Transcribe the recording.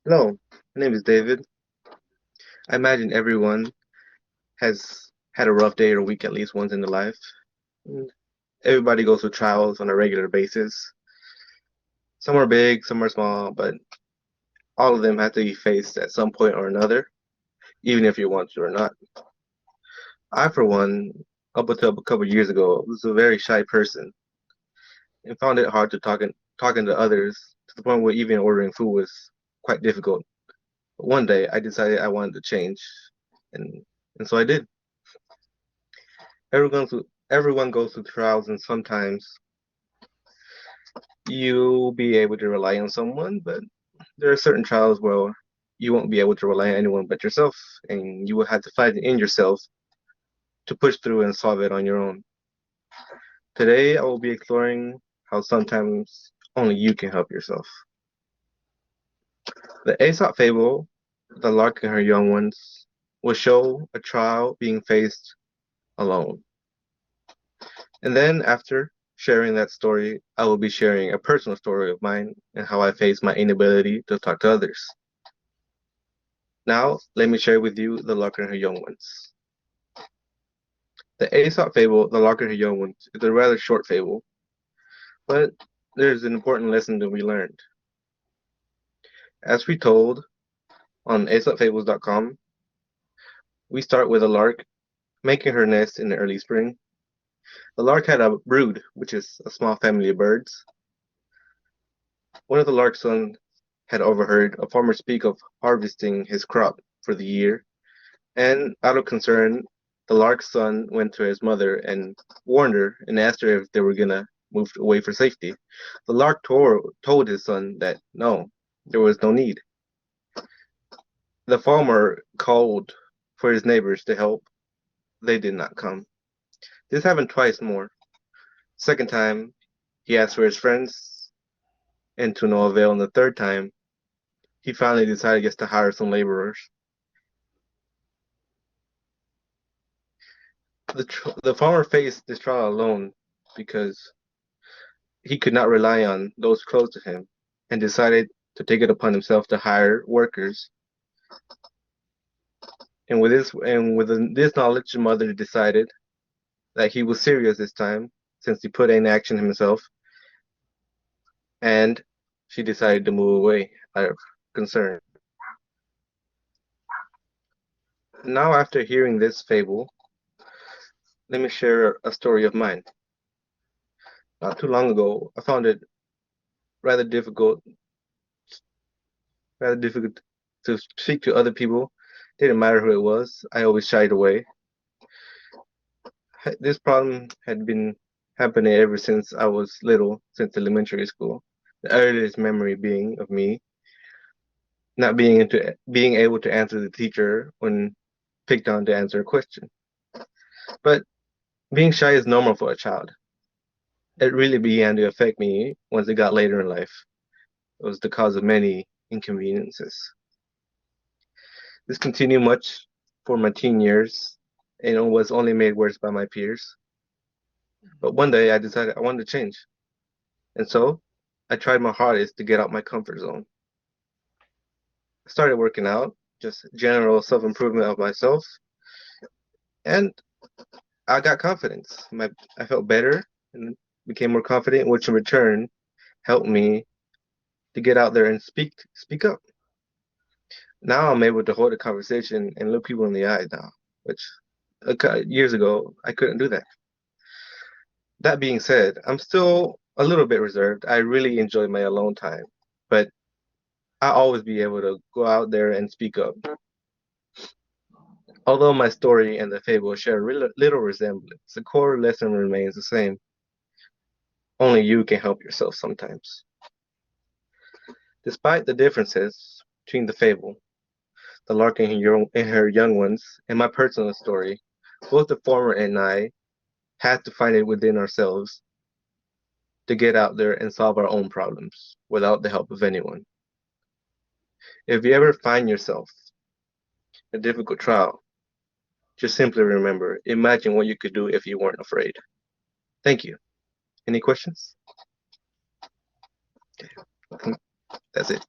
Hello, my name is David. I imagine everyone has had a rough day or week at least once in their life. And everybody goes through trials on a regular basis. Some are big, some are small, but all of them have to be faced at some point or another, even if you want to or not. I, for one, up until a couple of years ago, was a very shy person and found it hard to talking to others to the point where even ordering food was quite difficult. But one day, I decided I wanted to change, and and so I did. Everyone goes through trials, and sometimes you'll be able to rely on someone, but there are certain trials where you won't be able to rely on anyone but yourself, and you will have to fight it in yourself to push through and solve it on your own. Today, I will be exploring how sometimes only you can help yourself. The Aesop fable, The Lark and Her Young Ones, will show a trial being faced alone. And then after sharing that story, I will be sharing a personal story of mine and how I faced my inability to talk to others. Now, let me share with you The Lark and Her Young Ones. The Aesop fable, The Lark and Her Young Ones, is a rather short fable, but there's an important lesson to be learned. As we told on aesopfables.com, we start with a lark making her nest in the early spring. The lark had a brood, which is a small family of birds. One of the lark's sons had overheard a farmer speak of harvesting his crop for the year, and out of concern, the lark's son went to his mother and warned her and asked her if they were gonna move away for safety. The lark told his son that no, there was no need. The farmer called for his neighbors to help. They did not come. This happened twice more. Second time, he asked for his friends, and to no avail. And the third time, he finally decided just to hire some laborers. The farmer faced this trial alone because he could not rely on those close to him and decided to take it upon himself to hire workers. And with this knowledge, the mother decided that he was serious this time since he put in action himself, and she decided to move away out of concern. Now, after hearing this fable, let me share a story of mine. Not too long ago, I found it rather difficult, rather difficult to speak to other people. Didn't matter who it was. I always shied away. This problem had been happening ever since I was little, since elementary school. The earliest memory being of me not being able to answer the teacher when picked on to answer a question. But being shy is normal for a child. It really began to affect me once it got later in life. It was the cause of many inconveniences. This continued much for my teen years and it was only made worse by my peers. But one day I decided I wanted to change. And so I tried my hardest to get out my comfort zone. I started working out, just general self-improvement of myself, and I got confidence. I felt better and became more confident, which in return helped me to get out there and speak up. Now I'm able to hold a conversation and look people in the eye now, which years ago I couldn't do that. That being said, I'm still a little bit reserved. I really enjoy my alone time, but I'll always be able to go out there and speak up. Although my story and the fable share little resemblance, the core lesson remains the same. Only you can help yourself sometimes. Despite the differences between the fable, the lark and her young ones, and my personal story, both the former and I had to find it within ourselves to get out there and solve our own problems without the help of anyone. If you ever find yourself in a difficult trial, just simply remember, imagine what you could do if you weren't afraid. Thank you. Any questions? Okay. That's it.